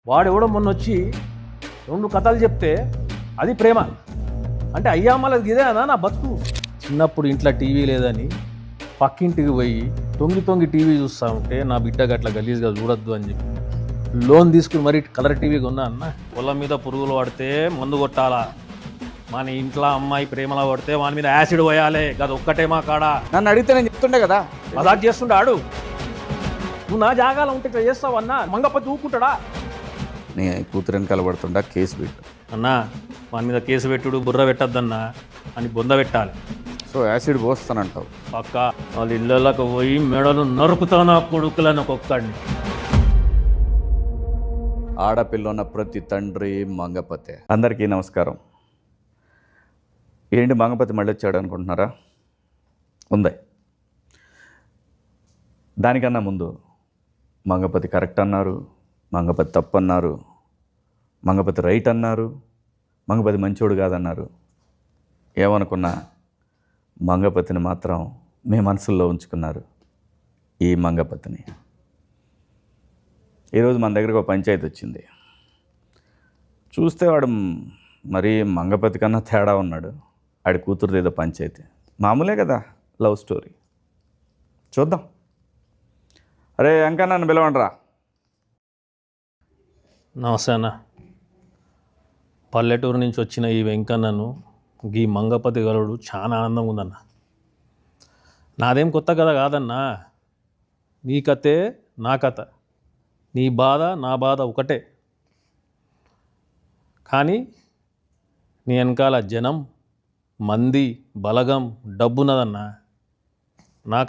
వాడెవడో మొన్నొచ్చి 2 కథలు చెప్తే అది ప్రేమ అంటే అయ్యా మళ్ళీ ఇదేనా నా బతుకు. చిన్నప్పుడు ఇంట్లో టీవీ లేదని పక్కింటికి పోయి తొంగి తొంగి టీవీ చూస్తూ ఉంటే నా బిడ్డకి అట్లా గలీజ్గా చూడొద్దు అని చెప్పి లోన్ తీసుకుని మరీ కలర్ టీవీ కొన్నా అన్న. పొలం మీద పురుగులు పడితే మందు కొట్టాలా, మన ఇంట్లో అమ్మాయి ప్రేమలో పడితే వాని మీద యాసిడ్ పోయాలి, అది ఒక్కటే మా కాడా. నన్ను అడిగితే నేను చెప్తుండే కదా. మజాక్ చేస్తుండాడు. నువ్వు నా జాగాలో ఉంటే ఇట్లా చేస్తావన్నా మంగపతి ఊకుంటాడా? నీ కూతురని కలబడుతుండా కేసు పెట్టు అన్నా వాని మీద కేసు పెట్టుడు బుర్ర పెట్టద్దన్నా అని బొంద పెట్టాలి. సో యాసిడ్ పోస్తానంటావు. పక్క వాళ్ళ ఇళ్ళకి పోయి మెడలు నరుకుతాను ఆ కొడుకులను ఒక్కొక్కడిని. ఆడపిల్ల ఉన్న ప్రతి తండ్రి మంగపతే. అందరికీ నమస్కారం. ఏంటి మంగపతి మళ్ళీ వచ్చాడు అనుకుంటున్నారా? ఉంది. దానికన్నా ముందు మంగపతి కరెక్ట్ అన్నారు, మంగపతి తప్పు అన్నారు, మంగపతి రైట్ అన్నారు, మంగపతి మంచోడు కాదన్నారు. ఏమనుకున్నా మంగపతిని మాత్రం మీ మనసుల్లో ఉంచుకున్నారు. ఈ మంగపతిని ఈరోజు మన దగ్గరకు ఒక పంచాయతీ వచ్చింది. చూస్తే వాడు మరీ మంగపతి కన్నా తేడా ఉన్నాడు. ఆడి కూతురుది ఏదో పంచాయతీ. మామూలే కదా, లవ్ స్టోరీ. చూద్దాం. అరే ఇంకా నన్ను పిలవండి రా. నమస్తే అన్న. పల్లెటూరు నుంచి వచ్చిన ఈ వెంకన్నను ఈ మంగపతి గలుడు చాలా ఆనందంగా ఉందన్న. నాదేం కొత్త కథ కాదన్నా. నీ కథే నా కథ, నీ బాధ నా బాధ ఒకటే. కానీ నీ వెనకాల జనం, మంది, బలగం, డబ్బున్నదన్నా. నా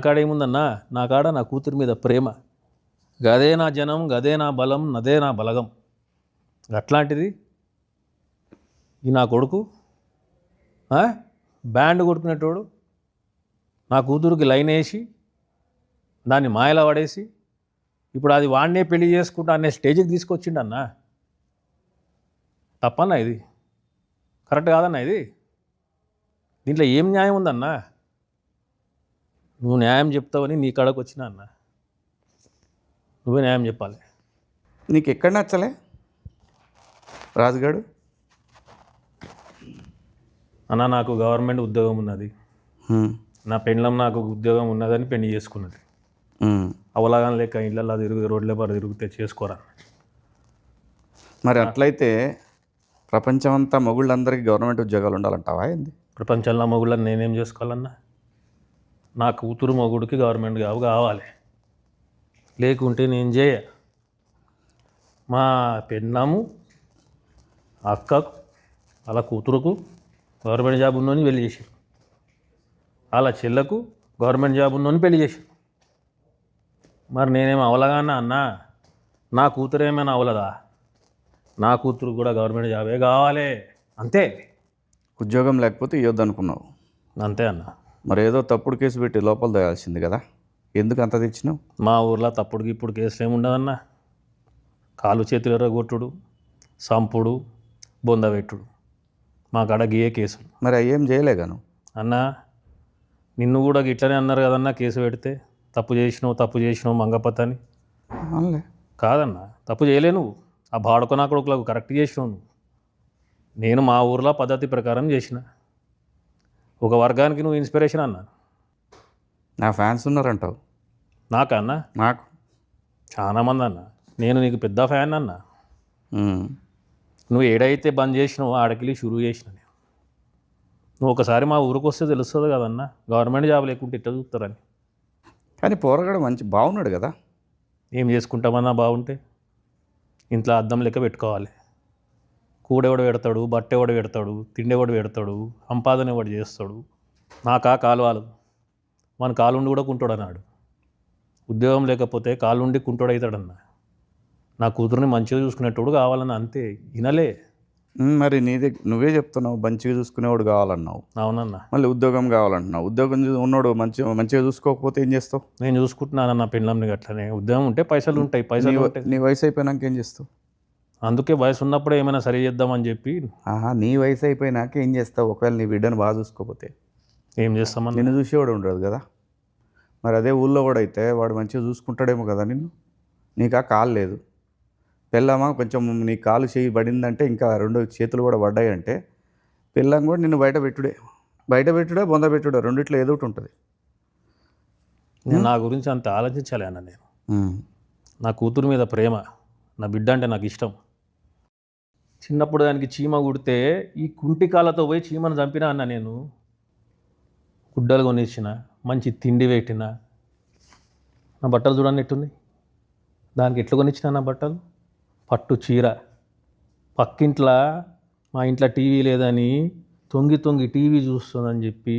కాడ ఏముందన్నా? నా కాడ నా కూతురి మీద ప్రేమ. గదే నా జనం, గదే నా బలం, నదే నా బలగం. అట్లాంటిది ఈ నా కొడుకు బ్యాండ్ కొట్టుకునేటోడు నా కూతురికి లైన్ వేసి దాన్ని మాయలా పడేసి ఇప్పుడు అది వాడినే పెళ్లి చేసుకుంటా అనే స్టేజ్కి తీసుకొచ్చిండన్న. తప్పన్నా ఇది? కరెక్ట్ కాదన్నా ఇది? దీంట్లో ఏం న్యాయం ఉందన్నా? నువ్వు న్యాయం చెప్తావని నీ కాడకు వచ్చినా అన్న. నువ్వే న్యాయం చెప్పాలి. నీకు ఎక్కడ నచ్చలే రాజుగాడు? అన్న నాకు గవర్నమెంట్ ఉద్యోగం ఉన్నది, నా పెండ్లం నాకు ఉద్యోగం ఉన్నదని పెళ్లి చేసుకున్నది. అవలాగానే లేక ఇళ్ళల్లో తిరుగు రోడ్ల పాటు తిరిగితే చేసుకోరా. మరి అట్లయితే ప్రపంచమంతా మొగుళ్ళందరికీ గవర్నమెంట్ ఉద్యోగాలు ఉండాలంటావా ఏంది? ప్రపంచంలో మొగుళ్ళని నేనేం చేసుకోవాలన్నా? నా కూతురు మొగుడికి గవర్నమెంట్ జాబ్ కావాలి, లేకుంటే నేను చేయ. మా పెన్నాము అక్కకు వాళ్ళ కూతురుకు గవర్నమెంట్ జాబ్ ఉన్నోని పెళ్లి చేశారు, వాళ్ళ చెల్లకు గవర్నమెంట్ జాబ్ ఉన్నోని పెళ్లి చేశారు. మరి నేనేమో అవలగానా అన్నా? నా కూతురు ఏమైనా అవలదా? నా కూతురు కూడా గవర్నమెంట్ జాబే కావాలి, అంతే. ఉద్యోగం లేకపోతే ఇవ్వద్దు అనుకున్నావు. అంతే అన్న. మరి ఏదో తప్పుడు కేసు పెట్టి లోపల దోయాల్సింది కదా, ఎందుకు అంత తెచ్చినావు? మా ఊర్లో తప్పుడుకి ఇప్పుడు కేసులు ఏమి ఉండదన్నా. కాలు చేతులు ఎర్రగొట్టుడు, సంపుడు, బొందబెట్టుడు, మా కాడ గియే కేసులు. మరి అయ్యేం చేయలేగాను అన్నా. నిన్ను కూడా ఇట్లనే అన్నారు కదన్నా, కేసు పెడితే తప్పు చేసినావు మంగపతి అని. అవునులే. కాదన్నా, తప్పు చేయలే నువ్వు. ఆ బాడుకో నా కొడుకులకు కరెక్ట్ చేసినావు నువ్వు. నేను మా ఊర్లో పద్ధతి ప్రకారం చేసిన. ఒక వర్గానికి నువ్వు ఇన్స్పిరేషన్ అన్నా. నా ఫ్యాన్స్ ఉన్నారంటావు? నాకన్నా నాకు చాలామంది అన్న. నేను నీకు పెద్ద ఫ్యాన్ అన్నా. నువ్వు ఏడైతే బంద్ చేసినావు ఆడకెళ్ళి షురూ చేసిన నేను. నువ్వు ఒకసారి మా ఊరికి వస్తే తెలుస్తుంది కదన్నా, గవర్నమెంట్ జాబ్ లేకుంటే ఇట్లా చూస్తారని. కానీ పోరగాడు మంచి బాగున్నాడు కదా. ఏం చేసుకుంటామన్నా బాగుంటే? ఇంట్లో అద్దం లెక్క పెట్టుకోవాలి. కూడెవడు పెడతాడు, బట్ట ఎవడు పెడతాడు, తిండెవడు పెడతాడు, సంపాదన ఎవడు చేస్తాడు. నాకా కాలువాలు మన కాలుండి కూడా కుంటోడు అన్నాడు. ఉద్యోగం లేకపోతే కాలుండి కుంటోడు అవుతాడన్నా. నా కూతురుని మంచిగా చూసుకునేటోడు కావాలన్నా, అంతే. వినలే. మరి నువ్వే చెప్తున్నావు మంచిగా చూసుకునేవాడు కావాలన్నావు. అవునన్నా. మళ్ళీ ఉద్యోగం కావాలంటున్నావు. ఉద్యోగం ఉన్నోడు మంచిగా చూసుకోకపోతే ఏం చేస్తావు? నేను చూసుకుంటున్నానన్న పెళ్ళంని అట్లనే. ఉద్యోగం ఉంటే పైసలు ఉంటాయి, పైసలు ఉంటాయి. నీ వయసు అయిపోయినాక ఏం చేస్తావు? అందుకే వయసు ఉన్నప్పుడే ఏమైనా సరి చేద్దామని చెప్పి. నీ వయసు అయిపోయినాక ఏం చేస్తావు? ఒకవేళ నీ బిడ్డను బాగా చూసుకోకపోతే ఏం చేస్తామని? నిన్ను చూసేవాడు ఉండదు కదా. మరి అదే ఊళ్ళో కూడా అయితే వాడు మంచిగా చూసుకుంటాడేమో కదా నిన్ను. నీకు ఆ కాలు లేదు, పెళ్ళామా కొంచెం నీ కాలు చేయి పడిందంటే ఇంకా 2 చేతులు కూడా పడ్డాయంటే పెళ్ళాం కూడా నిన్ను బయట పెట్టుడే బొంద పెట్టుడే రెండిట్లో ఏదో ఒకటి ఉంటుంది. నేను నా గురించి అంత ఆలోచించాలి అన్న. నేను నా కూతురు మీద ప్రేమ, నా బిడ్డ అంటే నాకు ఇష్టం. చిన్నప్పుడు దానికి చీమ కుడితే ఈ కుంటికాలతో పోయి చీమను చంపినా అన్న. నేను గుడ్డలు కొనిచ్చిన, మంచి తిండి పెట్టిన. నా బట్టలు చూడండి ఎట్టుంది. దానికి ఎట్లా కొనిచ్చిన నా బట్టలు? పట్టు చీర. పక్కింట్లో మా ఇంట్లో టీవీ లేదని తొంగి తొంగి టీవీ చూస్తుందని చెప్పి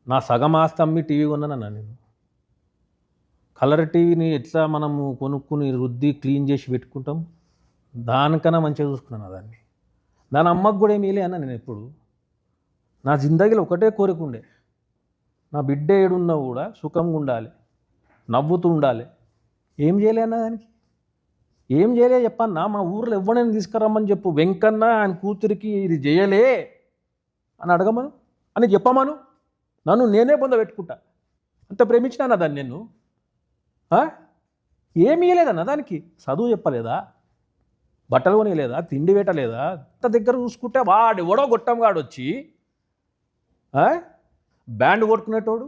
నా సగం ఆస్తి అమ్మి టీవీ కొన్నానన్నా నేను. కలర్ టీవీని ఎట్లా మనము కొనుక్కుని రుద్ది క్లీన్ చేసి పెట్టుకుంటాం, దానికన్నా మంచిగా చూసుకున్నాను దాన్ని. దాని అమ్మకు కూడా ఏమీ లే అన్న. నేను ఎప్పుడు నా జిందగీలో ఒకటే కోరిక ఉండే, నా బిడ్డ ఏడున్నా కూడా సుఖంగా ఉండాలి, నవ్వుతూ ఉండాలి. ఏం చేయలే అన్న దానికి? ఏం చేయలే చెప్పన్నా? మా ఊర్లో ఎవరైనా తీసుకురమ్మని చెప్పు, వెంకన్న ఆయన కూతురికి ఇది చేయలే అని అడగమను, అని చెప్పమను. నన్ను నేనే పొందబెట్టుకుంటా. అంత ప్రేమించినా దాన్ని నేను. ఏమీ ఇవ్వలేదన్న దానికి. చదువు చెప్పలేదా, బట్టలు కొనియలేదా, తిండి పెట్టలేదా? అంత దగ్గర చూసుకుంటే వాడు ఎవడో గొట్టంగాడు వచ్చి బ్యాండ్ కొట్టుకునేటోడు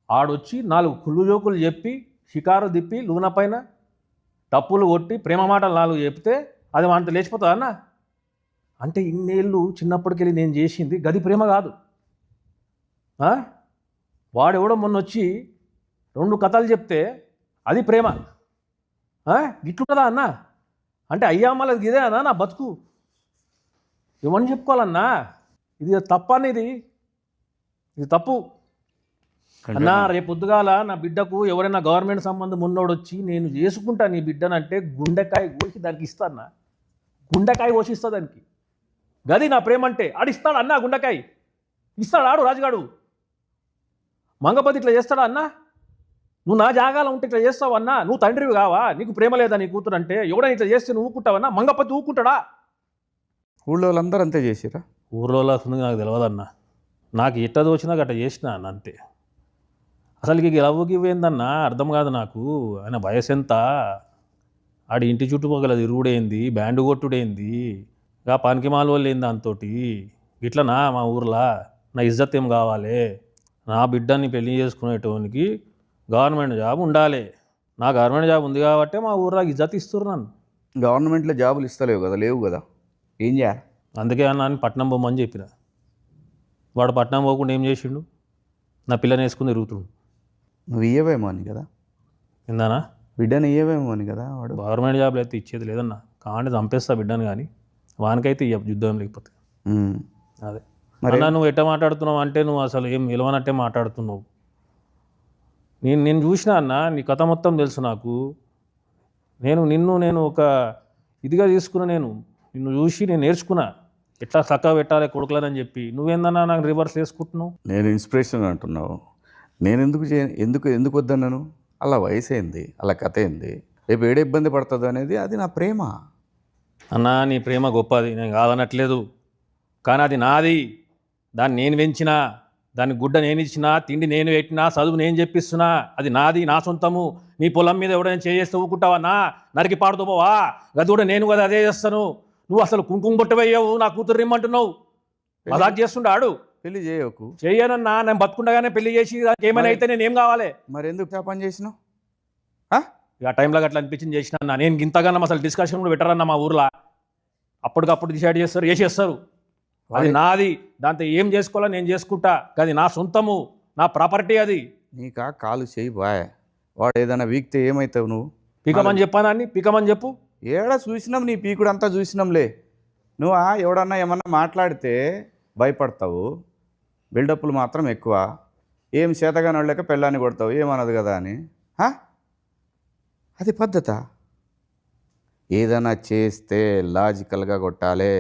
ఆడొచ్చి 4 కుళ్ళు జోకులు చెప్పి షికారు తిప్పి లూన పైన తప్పులు కొట్టి ప్రేమ మాటలు 4 చెప్తే అది అంత లేచిపోతుందా అన్న? అంటే ఇన్నేళ్ళు చిన్నప్పటికెళ్ళి నేను చేసింది గది ప్రేమ కాదు. వాడెవడో మొన్న వచ్చి 2 కథలు చెప్తే అది ప్రేమ. గిట్లుంటుందా అన్న? అంటే అయ్యామ్మలది ఇదే అన్నా నా బతుకు. ఏమని చెప్పుకోవాలన్నా? ఇది తప్పనేది, ఇది తప్పు అన్నా. రేపు పొద్దుగాల నా బిడ్డకు ఎవరైనా గవర్నమెంట్ సంబంధం ఉన్నోడు వచ్చి నేను చేసుకుంటా నీ బిడ్డనంటే గుండెకాయ కోసి దానికి ఇస్తానా? గుండెకాయ కోసిస్తా దానికి. గది నా ప్రేమ అంటే. ఆడిస్తాడు అన్నా గుండెకాయ ఇస్తాడు. ఆడు రాజుగాడు మంగపతి ఇట్లా చేస్తాడా అన్నా? నువ్వు నా జాగాలో ఉంటే ఇట్లా చేస్తావు అన్నా? నువ్వు తండ్రివి కావా? నీకు ప్రేమ లేదా నీ కూతురు అంటే? ఎవడైనా ఇట్లా చేస్తే నువ్వు ఊకుంటావన్నా? మంగపతి ఊకుంటాడా? ఊళ్ళో వాళ్ళందరూ అంతే చేసిరా? ఊళ్ళో వస్తుంది నాకు తెలియదన్నా. నాకు ఎట్ట దోచినా గట్ట చేసిన అన్న అంతే. అసలుకి లవ్వుకి ఇవ్వేందన్నా అర్థం కాదు నాకు. ఆయన వయసు ఎంత? ఆడి ఇంటి చుట్టుపక్కల తిరుగుడేంది, బ్యాండు కొట్టుడేంది, ఇక పనికి మాల వాళ్ళు ఏంది దాంతోటి. ఇట్లనా మా ఊర్లో నా ఇజ్జత్ ఏం కావాలి? నా బిడ్డని పెళ్లి చేసుకునేటోనికి గవర్నమెంట్ జాబ్ ఉండాలి. నా గవర్నమెంట్ జాబ్ ఉంది కాబట్టి మా ఊర్లో ఇజ్జత్ ఇస్తున్నారు నన్ను. గవర్నమెంట్లో జాబులు ఇస్తలేవు కదా, లేవు కదా, ఏం చేయాలి? అందుకే అన్న అని పట్నం పోమని చెప్పిన. వాడు పట్నం పోకుండా ఏం చేసిండు? నా పిల్లని వేసుకుని తిరుగుతుండు. నువ్వు ఇయ్యవేమో అని కదా, ఇందానా బిడ్డని ఇయ్యవేమో అని కదా. వాడు గవర్నమెంట్ జాబ్లు అయితే ఇచ్చేది లేదన్నా. కాంటే చంపేస్తా బిడ్డను, కానీ వానికైతే ఇయ్య యుద్ధం లేకపోతే. అదే అన్నా, నువ్వు ఎట్ట మాట్లాడుతున్నావు అంటే నువ్వు అసలు ఏం విలువనట్టే మాట్లాడుతున్నావు. నేను చూసినా అన్న, నీ కథ మొత్తం తెలుసు నాకు. నిన్ను ఒక ఇదిగా తీసుకున్నా. నిన్ను చూసి నేను నేర్చుకున్నా ఎట్లా చక్కగా పెట్టాలి కొడుకులని చెప్పి. నువ్వేందన్నా నాకు రివర్స్ వేసుకుంటున్నావు? నేను ఇన్స్పిరేషన్ అంటున్నావు. నేను ఎందుకు వద్దన్నాను? అలా వయసు ఏంది, అలా కథ ఏంది, రేపు ఏడ ఇబ్బంది పడుతుంది అనేది అది నా ప్రేమ అన్నా. నీ ప్రేమ గొప్పది, నేను కాదనట్లేదు. కానీ అది నాది. దాన్ని నేను పెంచినా, దాని గుడ్డ నేను ఇచ్చినా, తిండి నేను పెట్టినా, చదువు నేను చెప్పిస్తున్నా. అది నాది, నా సొంతము. నీ పొలం మీద ఎవడైనా చేస్తే ఊకుంటావన్నా? నరికి పాడుతూ పోవా? గది కూడా నేను కదా అదే చేస్తాను. నువ్వు అసలు కుంకుమ కొట్టవయ్యావు, నా కూతురు ఇమ్మంటున్నావు. మజాక్ చేస్తుండాడు. పెళ్లి చేయకు. చెయ్యనన్నా, నేను బతుకుండగానే పెళ్లి చేసి దానికి ఏమైనా అయితే నేను ఏం కావాలి? మరి ఎందుకు పని చేసినావు? ఆ టైంలో అట్లా అనిపించింది చేసిన అన్న. నేను ఇంతగానో అసలు డిస్కషన్ కూడా పెట్టారన్నా మా ఊర్లో. అప్పటికప్పుడు డిసైడ్ చేస్తారు, చేసేస్తారు. అది నాది, దాంతో ఏం చేసుకోవాలో నేను చేసుకుంటా. అది నా సొంతము, నా ప్రాపర్టీ. అది నీకా కాలు చేయి బాయ్. వాడు ఏదైనా వీక్తే ఏమవుతావు నువ్వు? పీకమని చెప్పానాన్ని, పీకమని చెప్పు. ఏడా చూసినాం, నీ పీకుడు అంతా చూసినాంలే. నువ్వు ఎవడన్నా ఏమన్నా మాట్లాడితే భయపడతావు, బిల్డప్లు మాత్రం ఎక్కువ. ఏం చేతగాని వాళ్ళక పెళ్ళాన్ని కొడతావు, ఏమన్నది కదా అని. అది పద్ధత? ఏదైనా చేస్తే లాజికల్గా కొట్టాలి,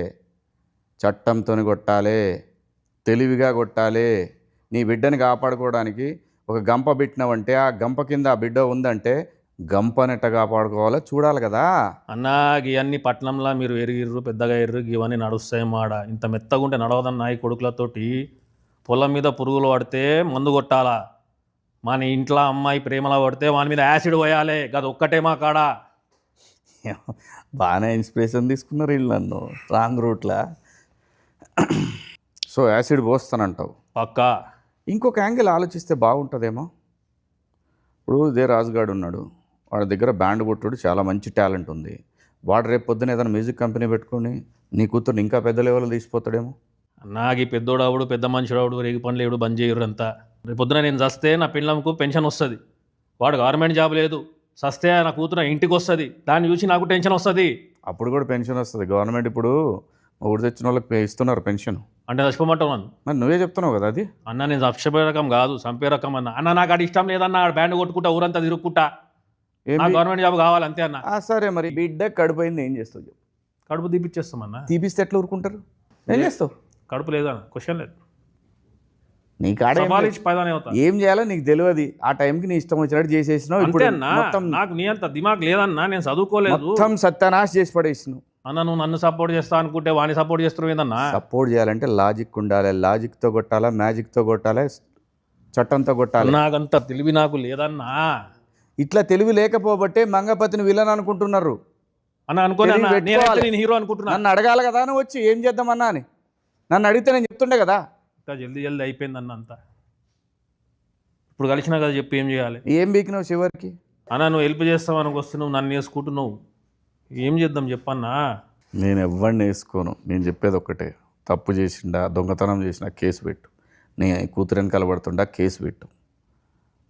చట్టంతో కొట్టాలి, తెలివిగా కొట్టాలి. నీ బిడ్డని కాపాడుకోవడానికి ఒక గంప పెట్టినావంటే ఆ గంప కింద ఆ బిడ్డ ఉందంటే గంపనెట్ట కాపాడుకోవాలో చూడాలి కదా అన్నా. ఇవన్నీ పట్నంలో మీరు ఎరిగిర్రు, పెద్దగా ఎర్రు, ఇవన్నీ నడుస్తాయి మాడ. ఇంత మెత్తగా ఉంటే నడవదన్నా. ఈ కొడుకులతోటి పొలం మీద పురుగులు పడితే మందు కొట్టాలా? మన ఇంట్లో అమ్మాయి ప్రేమలో పడితే వాని మీద యాసిడ్ పోయాలి. గది ఒక్కటే మా కాడ. బాగానే ఇన్స్పిరేషన్ తీసుకున్నారు వీళ్ళు నన్ను రాంగ్ రూట్లా. సో యాసిడ్ పోస్తానంటావు. పక్కా. ఇంకొక యాంగిల్ ఆలోచిస్తే బాగుంటుందేమో. ఇప్పుడు ఇదే రాజుగాడు ఉన్నాడు, వాడి దగ్గర బ్యాండ్ కొట్టుడు చాలా మంచి టాలెంట్ ఉంది. వాడు రేపు పొద్దున ఏదైనా మ్యూజిక్ కంపెనీ పెట్టుకొని నీ కూతురు ఇంకా పెద్ద లెవెల్లో తీసిపోతాడేమో. నాకు ఈ పెద్దోడావుడు పెద్ద మనుషుడావుడు రేగి పనులు ఏడు బంద్ చేయరు అంతా. రేపు పొద్దున నేను చస్తే నా పిల్లలకు పెన్షన్ వస్తుంది. వాడు గవర్నమెంట్ జాబ్ లేదు, చస్తే నా కూతురు ఇంటికి వస్తుంది, దాన్ని చూసి నాకు టెన్షన్ వస్తుంది. అప్పుడు కూడా పెన్షన్ వస్తుంది. గవర్నమెంట్ ఇప్పుడు ఊరు తెచ్చిన వాళ్ళకి ఇస్తున్నారు పెన్షన్. అంటే చచ్చిపోమంటావు నన్ను? మరి నువ్వే చెప్తున్నావు కదా అది. అన్న నేను చచ్చిపోయే రకం కాదు, చంపే రకం అన్న. అన్న నాకు అది ఇష్టం లేదన్న, బ్యాండ్ కొట్టుకుంటా ఊరంతా తిరుక్కుంటా, నాకు గవర్నమెంట్ జాబ్ కావాలి అంతే అన్న. సరే మరి బిడ్డ కడుపోయింది ఏం చేస్తావు చెప్పు. కడుపు తీపిచ్చేస్తామన్నా. తీపిస్తే ఎట్లా ఊరుకుంటారు? ఏం చేస్తావు? కడుపు లేదన్న, క్వశ్చన్ లేదు. నీ కాడ ఏం చేయాలో నీకు తెలియదు. ఆ టైంకి నీ ఇష్టం వచ్చినట్టు చేసేసినావు. ఇప్పుడు మొత్తం నాకు నీ అంత దిమాగ్ లేదన్నా, నేను చదువుకోలేదు. మొత్తం సత్యానాశ చేసి పడేసినావు. అన్న నువ్వు నన్ను సపోర్ట్ చేస్తా అనుకుంటే వాడిని సపోర్ట్ చేస్తున్నావు ఏందన్నా? సపోర్ట్ చేయాలంటే లాజిక్ ఉండాలి. లాజిక్తో కొట్టాలా, మ్యాజిక్తో కొట్టాలి, చట్టంతో కొట్టాలి. నాకంత తెలివి నాకు లేదన్నా. ఇట్లా తెలివి లేకపోబట్టే మంగపతిని విలన్ అనుకుంటున్నారు. అన్న అనుకోలేదు, నేను హీరో అనుకుంటున్నా. నన్ను అడగాలి కదా నువ్వు వచ్చి ఏం చేద్దామన్నా అని. నన్ను అడిగితే నేను చెప్తుండే కదా. జల్దీ అయిపోయింది అన్న అంతా. ఇప్పుడు కలిసినా కదా చెప్పి ఏం చేయాలి? ఏం బీకినావు చివరికి? అన్న నువ్వు హెల్ప్ చేస్తావని వస్తున్నావు, నన్ను వేసుకుంటున్నావు, ఏం చేద్దాం చెప్పన్నా? నేను ఎవరిని వేసుకోను. నేను చెప్పేది ఒక్కటే, తప్పు చేసిండా, దొంగతనం చేసినా కేసు పెట్టు. నీ కూతురని కలబడుతుండా కేసు పెట్టు.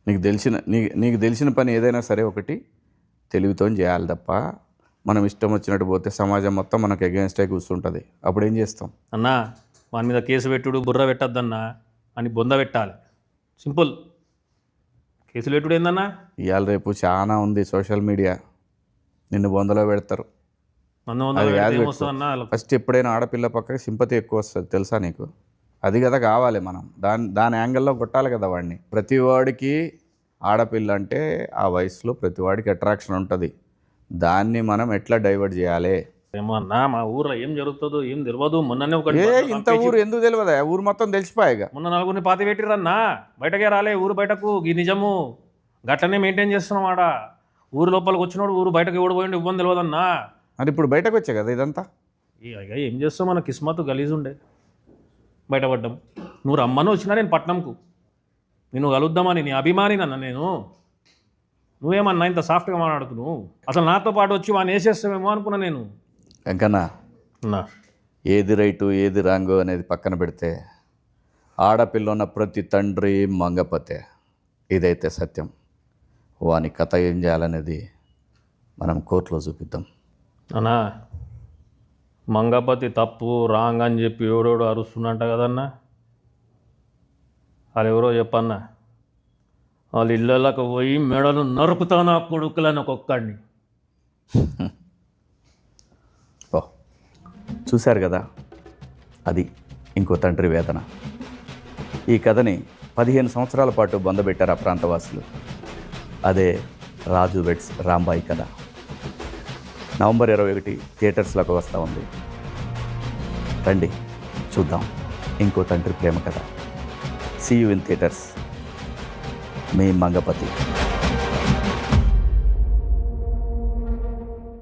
నీకు తెలిసిన పని ఏదైనా సరే ఒకటి తెలివితో చేయాలి తప్ప మనం ఇష్టం వచ్చినట్టు పోతే సమాజం మొత్తం మనకు అగెన్స్టే కూర్చుంటుంది. అప్పుడు ఏం చేస్తాం? అన్నా వాని మీద కేసు పెట్టుడు, బుర్ర పెట్టద్దన్నా అని బొంద పెట్టాలి. సింపుల్. కేసులు పెట్టుడు ఏందన్నా? ఇవాళ రేపు చాలా ఉంది సోషల్ మీడియా, నిన్ను బొందలో పెడతారు. ఫస్ట్ ఎప్పుడైనా ఆడపిల్ల పక్కకి సింపతి ఎక్కువ వస్తుంది తెలుసా నీకు? అది కదా కావాలి మనం. దాని యాంగిల్లో కొట్టాలి కదా వాడిని. ప్రతి వాడికి ఆడపిల్ల అంటే ఆ వయసులో ప్రతి వాడికి అట్రాక్షన్ ఉంటుంది. దాన్ని మనం ఎట్లా డైవర్ట్ చేయాలి? ఏమో అన్నా, మా ఊర్లో ఏం జరుగుతుందో ఏం తెలియదు. మొన్ననే ఇంత ఊరు ఎందుకు తెలియదా? ఊరు మొత్తం తెలిసిపోయాగా. మొన్న నలుగురిని పాతి పెట్టిరన్నా, బయటకే రాలే ఊరు బయటకు. ఈ నిజము గట్లనే మెయింటైన్ చేస్తున్నాం. ఆడ ఊరు లోపలికి వచ్చినోడు ఊరు బయటకు ఎవడు పోయిండు ఇవ్వని తెలియదన్నా. అది ఇప్పుడు బయటకు వచ్చే కదా ఇదంతా. ఏం చేస్తావు, మన కిస్మత్ గలీజ్ ఉండే బయటపడ్డాం. నువ్వు రమ్మని వచ్చినా నేను పట్నంకు, నేను కలుద్దామని నీ అభిమాని నన్న నేను. నువ్వేమన్నా ఇంత సాఫ్ట్గా మాట్లాడుతున్నావు? అసలు నాతో పాటు వచ్చి వాడిని వేసేస్తావేమో అనుకున్నా నేను. వెంకన్న, ఏది రైటు ఏది రాంగో అనేది పక్కన పెడితే ఆడపిల్ల ఉన్న ప్రతి తండ్రి మంగపతే. ఇదైతే సత్యం. వాని కథ ఏం చేయాలనేది మనం కోర్టులో చూపిద్దాం. అన్నా మంగపతి తప్పు రాంగ్ అని చెప్పి ఎవడోడు అరుస్తున్నట్ట కదన్నా. వాళ్ళు ఎవరో చెప్పన్నా, వాళ్ళ ఇళ్ళకి పోయి మెడలు నరుకుతాను ఆ కొడుకులని ఒక్కొక్కడిని. చూశారు కదా, అది ఇంకో తండ్రి వేదన. ఈ కథని 15 సంవత్సరాల పాటు బొందబెట్టారు ఆ ప్రాంతవాసులు. అదే రాజు వెడ్స్ రాంబాయి కథ. నవంబర్ 21 థియేటర్స్లోకి వస్తూ ఉంది. రండి చూద్దాం ఇంకో తండ్రి ప్రేమ కథ. See you in theatres. మీ మంగపతి.